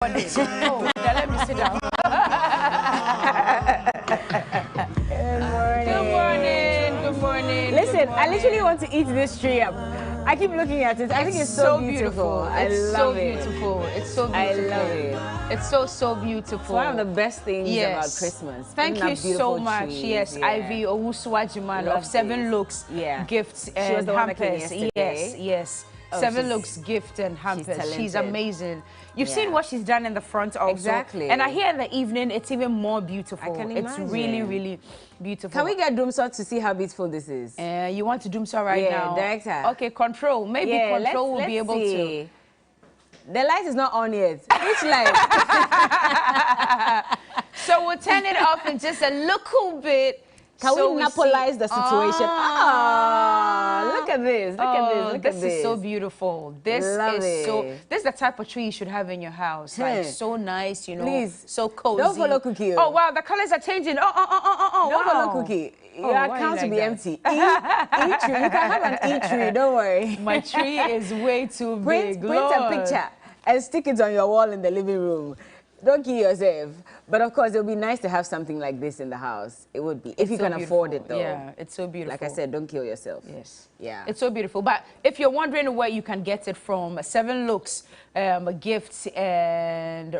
Oh, let me sit down. Good morning. Good morning. Listen, I literally want to eat this tree up. I keep looking at it. I think it's so beautiful. I love it. It's so beautiful. I love it. It's so beautiful. It's one of the best things about Christmas. Thank you so much. Trees. Yes, Ivy Owusu-Ajiman of 7 Looks Gifts and she was the one that came Hampers. yesterday. Yes. 7 Looks Gift and Hampers. She's amazing. You've seen what she's done in the front also. Exactly. And I hear in the evening it's even more beautiful. I can imagine. It's really, really beautiful. Can we get Doomsaw to see how beautiful this is? You want to Doomsaw right now? Yeah, director. Okay, Control. Maybe Control will be able to. The light is not on yet. Which light? So we'll turn it off in just a little bit. Can we monopolize the situation? Look at this. Look at this. Look at this. This is so beautiful. This is the type of tree you should have in your house. Like so nice, you know. Please. So cozy. Don't follow Cookie. Oh wow, the colors are changing. Don't follow Cookie. Your account will be empty. E tree. You can have an E tree. Don't worry. My tree is way too big. Print a picture and stick it on your wall in the living room. Don't kill yourself. But of course, it would be nice to have something like this in the house. It would be. If you can afford it, though. Yeah, it's so beautiful. Like I said, don't kill yourself. Yes. Yeah. It's so beautiful. But if you're wondering where you can get it from, 7 Looks Gifts and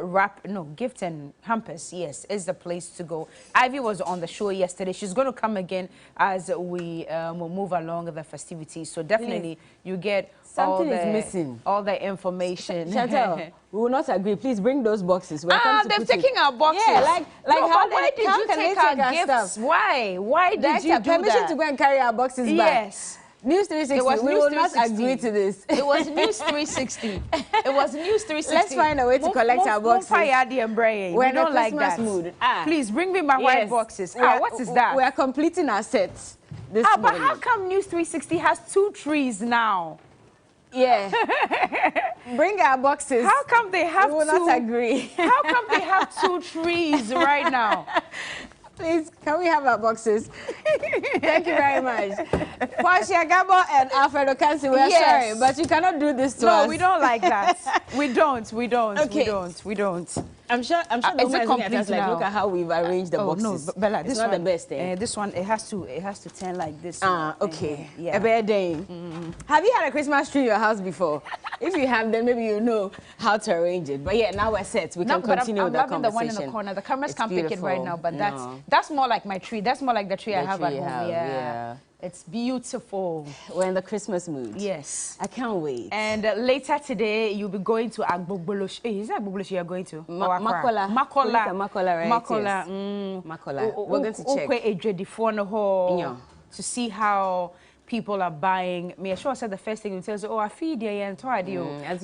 Gift and Hampers, yes, is the place to go. Ivy was on the show yesterday. She's going to come again as we will move along the festivities. So definitely you get something is missing. All the information. Chantal, we will not agree. Please bring those boxes. They've taken our boxes. Yeah, like why did you take our gifts? Stuff? Why? Why did you do permission that? to go and carry our boxes back. Yes. News 360, we will not agree to this. It was News 360. It was News 360. Let's find a way to collect our boxes. We don't like that. Mood. Please bring me my white boxes. What is that? We are completing our sets this morning. But how come News 360 has 2 trees now? Yeah. Bring our boxes. How come they have 2? We will not agree. How come they have 2 trees right now? Please, can we have our boxes? Thank you very much. Kwasi Agabo and Alfredo Kansi, we're sorry, but you cannot do this to us. No, we don't like that. We don't. Okay. We don't. I'm sure the woman is looking at us like, look at how we've arranged the boxes. No, Bella, this one, not the best. This one, it has to turn like this. Okay. Yeah. A bear day. Have you had a Christmas tree in your house before? If you have, then maybe you know how to arrange it. But yeah, now we're set. We can continue with the conversation. I'm loving the one in the corner. The cameras can't pick it right now, but that's more like my tree. That's more like the tree I have at home. Yeah. It's beautiful. We're in the Christmas mood. Yes. I can't wait. And later today, you'll be going to Agbogbolosh. Is that Agbogbolosh you're going to? Makola. Makola, right? Makola. Yes. Makola. We're going to check. To see how people are buying. Me, I sure said the first thing you tell us, I feel the entire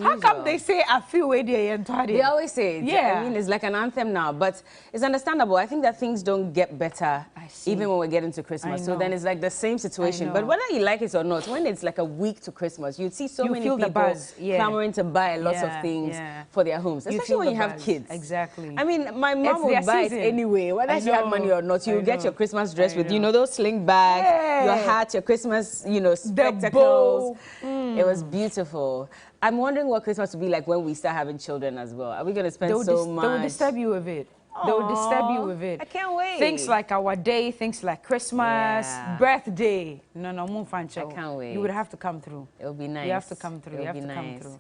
How come they say I feel the entire? They always say it. Yeah. I mean, it's like an anthem now, but it's understandable. I think that things don't get better even when we get into Christmas. So then it's like the same situation. But whether you like it or not, when it's like a week to Christmas, you'd see so many people clamoring to buy lots of things for their homes, especially when you have kids. Exactly. I mean, my mom would buy it anyway, whether she had money or not. You get your Christmas dress with, those sling bags, your hat, your Christmas, spectacles. It was beautiful. I'm wondering what Christmas will be like when we start having children as well. Are we going to spend so much? They will disturb you with it. They will disturb you with it. I can't wait. Things like our day, things like Christmas, birthday. No, I can't wait. You would have to come through. It'll be nice. You have to come through. You have to come through.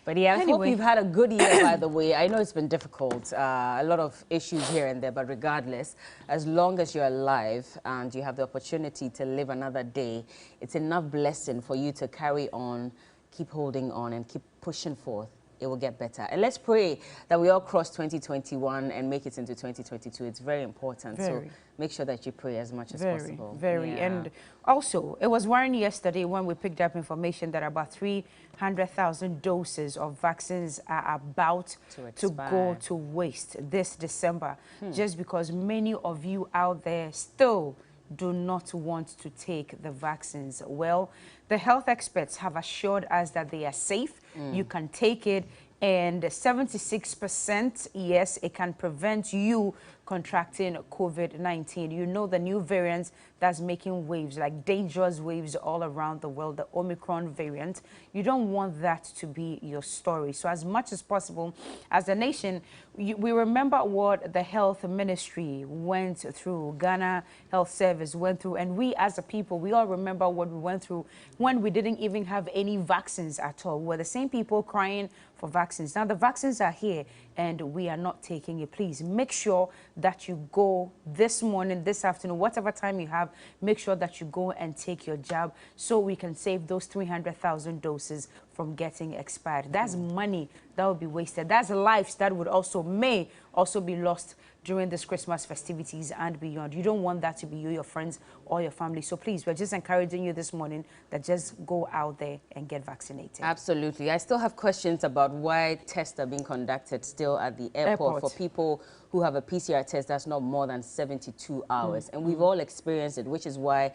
But yeah, I hope you've had a good year, by the way. I know it's been difficult, a lot of issues here and there, but regardless, as long as you're alive and you have the opportunity to live another day, it's enough blessing for you to carry on, keep holding on, and keep pushing forth. It will get better. And let's pray that we all cross 2021 and make it into 2022. It's very important. So make sure that you pray as much as possible. And also, it was worrying yesterday when we picked up information that about 300,000 doses of vaccines are about to go to waste this December, just because many of you out there still do not want to take the vaccines. Well, the health experts have assured us that they are safe. You can take it, and 76%, yes, it can prevent you contracting COVID-19. You know the new variants that's making waves, like dangerous waves all around the world, the Omicron variant. You don't want that to be your story. So as much as possible, as a nation, we remember what the health ministry went through, Ghana Health Service went through, and we as a people, we all remember what we went through when we didn't even have any vaccines at all. We're the same people crying for vaccines. Now the vaccines are here and we are not taking it. Please make sure that you go this morning, this afternoon, whatever time you have, make sure that you go and take your jab so we can save those 300,000 doses from getting expired. That's money that would be wasted. That's lives that would may also be lost during this Christmas festivities and beyond. You don't want that to be you, your friends, or your family. So please, we're just encouraging you this morning that just go out there and get vaccinated. Absolutely. I still have questions about why tests are being conducted still at the airport for people who have a PCR test that's not more than 72 hours. And we've all experienced it, which is why,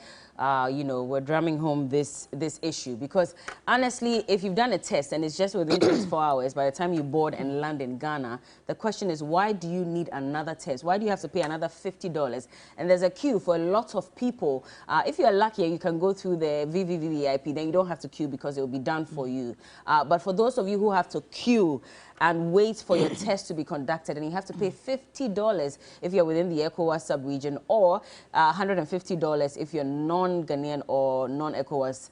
you know, we're drumming home this issue. Because honestly, if you've done a test and it's just within 24 hours, by the time you board and land in Ghana, the question is, why do you need another test? Why do you have to pay another $50? And there's a queue for a lot of people. If you're lucky, you can go through the VVVIP, then you don't have to queue because it will be done for you. But for those of you who have to queue and wait for your test to be conducted, and you have to pay $50 if you're within the ECOWAS sub-region, or $150 if you're non-Ghanaian or non-ECOWAS,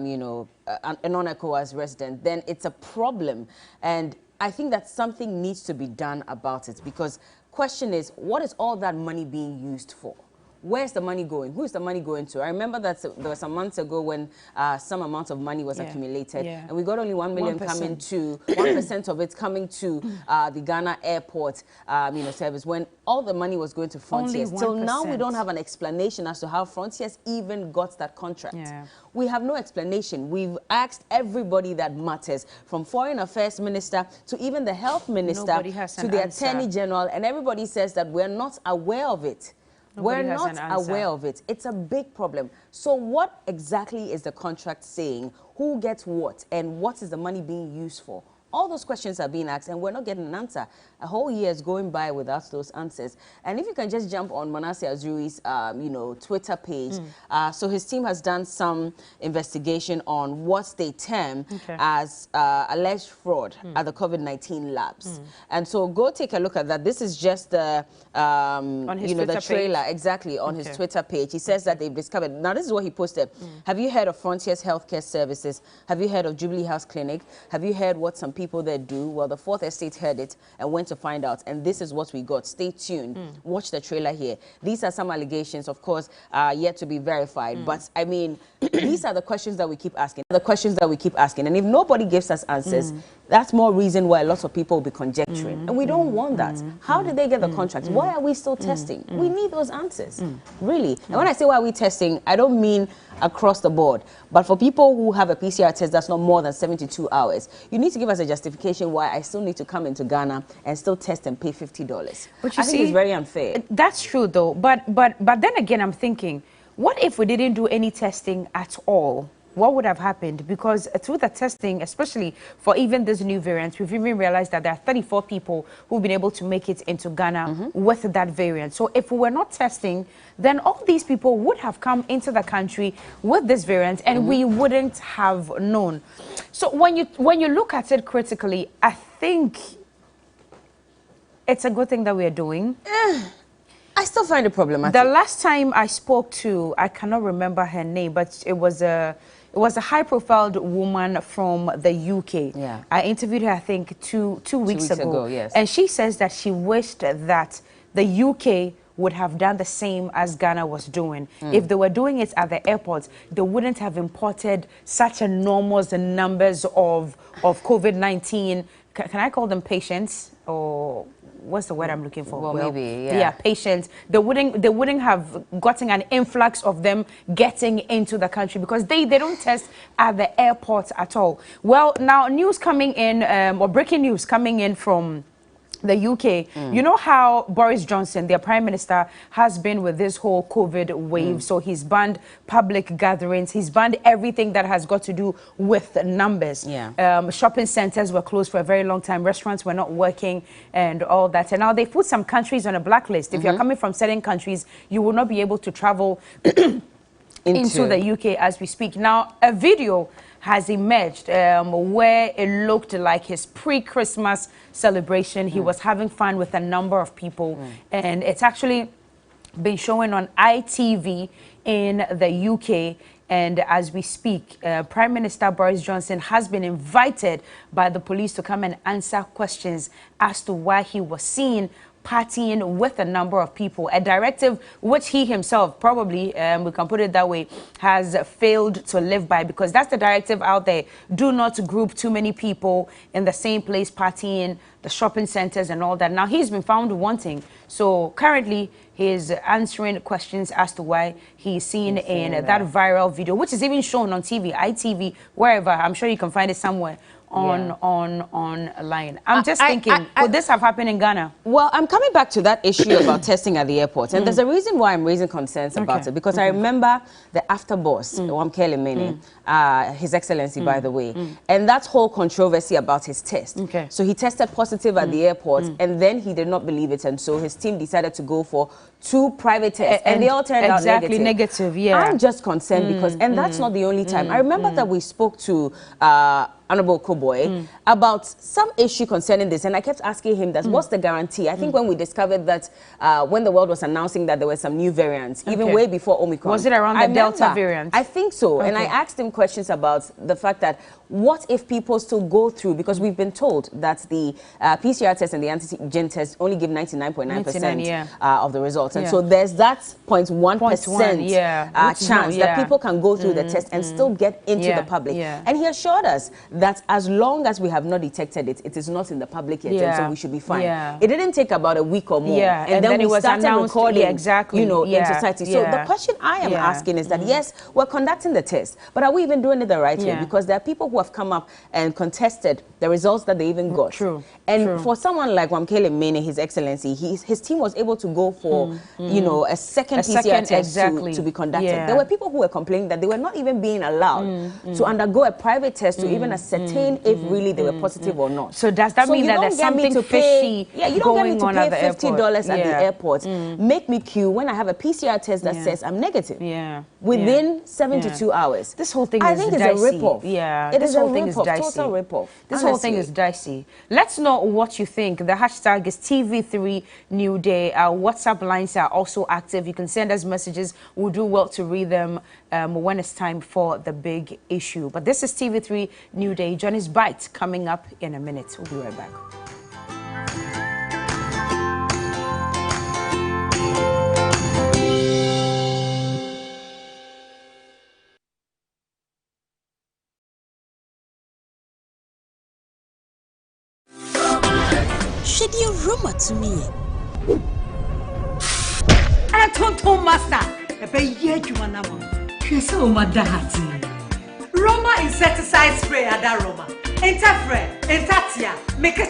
you know, a non-ECOWAS resident, then it's a problem. And I think that something needs to be done about it, because question is, what is all that money being used for? Where's the money going? Who is the money going to? I remember that there was some months ago when some amount of money was accumulated, and we got only 1 million 1%. Coming to 1% of it coming to the Ghana airport, you know, service, when all the money was going to Frontiers. Till now, we don't have an explanation as to how Frontiers even got that contract. We have no explanation. We've asked everybody that matters, from Foreign Affairs Minister to even the Health Minister to the Attorney General, and everybody says that we're not aware of it. We're not aware of it. It's a big problem. So what exactly is the contract saying? Who gets what? And what is the money being used for? All those questions are being asked, and we're not getting an answer. A whole year is going by without those answers. And if you can just jump on Manasseh Azuri's, you know, Twitter page. So his team has done some investigation on what they term as alleged fraud at the COVID-19 labs. And so go take a look at that. This is just the, you know, the trailer, exactly, on his Twitter page. He says that they've discovered. Now, this is what he posted. Have you heard of Frontiers Healthcare Services? Have you heard of Jubilee House Clinic? Have you heard what some people there do? Well, the Fourth Estate heard it and went to find out, and this is what we got. Stay tuned. Watch the trailer here. These are some allegations, of course, yet to be verified. But I mean, these are the questions that we keep asking. And if nobody gives us answers, that's more reason why lots of people will be conjecturing. And we don't want that. How did they get the contracts? Why are we still testing? We need those answers, really. And when I say why are we testing, I don't mean across the board. But for people who have a PCR test that's not more than 72 hours, you need to give us a justification why I still need to come into Ghana and still test and pay $50. But you I think it's very unfair. That's true, though. But then again, I'm thinking, what if we didn't do any testing at all? What would have happened? Because through the testing, especially for even this new variant, we've even realized that there are 34 people who've been able to make it into Ghana with that variant. So if we were not testing, then all these people would have come into the country with this variant, and we wouldn't have known. So when you look at it critically, I think it's a good thing that we are doing. I still find it problematic. The last time I spoke to, I cannot remember her name, but it was a high-profile woman from the UK. Yeah. I interviewed her, I think, two weeks ago. Yes. And she says that she wished that the UK would have done the same as Ghana was doing. If they were doing it at the airports, they wouldn't have imported such enormous numbers of COVID-19. Can I call them patients, or what's the word I'm looking for? Well, maybe, yeah, patients. They wouldn't have gotten an influx of them getting into the country, because they don't test at the airports at all. Well, now news coming in, or breaking news coming in from the UK, you know how Boris Johnson, their Prime Minister, has been with this whole COVID wave. So he's banned public gatherings. He's banned everything that has got to do with numbers. Shopping centers were closed for a very long time. Restaurants were not working and all that. And now they've put some countries on a blacklist. If you're coming from certain countries, you will not be able to travel into the UK as we speak. Now, a video has emerged where it looked like his pre-Christmas celebration. He was having fun with a number of people, and it's actually been showing on ITV in the UK. And as we speak, Prime Minister Boris Johnson has been invited by the police to come and answer questions as to why he was seen partying with a number of people, a directive which he himself probably, we can put it that way, has failed to live by, because that's the directive out there. Do not group too many people in the same place partying, the shopping centers and all that. Now, he's been found wanting. So currently, he's answering questions as to why he's seen in that viral video, which is even shown on TV, ITV, wherever. I'm sure you can find it somewhere online. I'm just thinking, could this have happened in Ghana? Well, I'm coming back to that issue about testing at the airport, and there's a reason why I'm raising concerns about it, because I remember the after boss, Wamkele Mene, His Excellency, by the way, and that whole controversy about his test. So he tested positive at the airport, and then he did not believe it, and so his team decided to go for 2 private tests, and they all turned out negative. I'm just concerned because, and that's not the only time. I remember that we spoke to Honorable Koboy about some issue concerning this, and I kept asking him that what's the guarantee? I think when we discovered that when the world was announcing that there were some new variants, even way before Omicron. Was it around the Delta variant? I think so. And I asked him questions about the fact that what if people still go through, because we've been told that the PCR test and the antigen test only give 99.9% of the results. And so there's that 0.1% chance that people can go through the test and still get into the public. And he assured us that as long as we have not detected it, it is not in the public yet, and so we should be fine. It didn't take about a week or more, and then we started recording, in society. So the question I am asking is that, yes, we're conducting the test, but are we even doing it the right way? Because there are people who have come up and contested the results that they even got. And for someone like Wamkele Mene, His Excellency, his team was able to go for, you know, a second PCR test to be conducted. There were people who were complaining that they were not even being allowed to undergo a private test to even ascertain if really they were positive or not. So does that mean that there's something fishy you don't get me to pay $50 at the airport, make me queue when I have a PCR test that says I'm negative within 72 hours. This whole thing I think it's a rip-off. It is a rip-off, total rip-off. This whole thing is dicey. Let's know what you think. The hashtag is TV3 New Day. Our WhatsApp lines are also active. You can send us messages. We'll do well to read them when it's time for the big issue. But this is TV3 New Day. Johnny's Bite coming up in a minute. We'll be right back. Should you rumor to me? I told master, a baby, you want to kiss Roma insecticide spray at that Roma. Interfere, Entatia, make it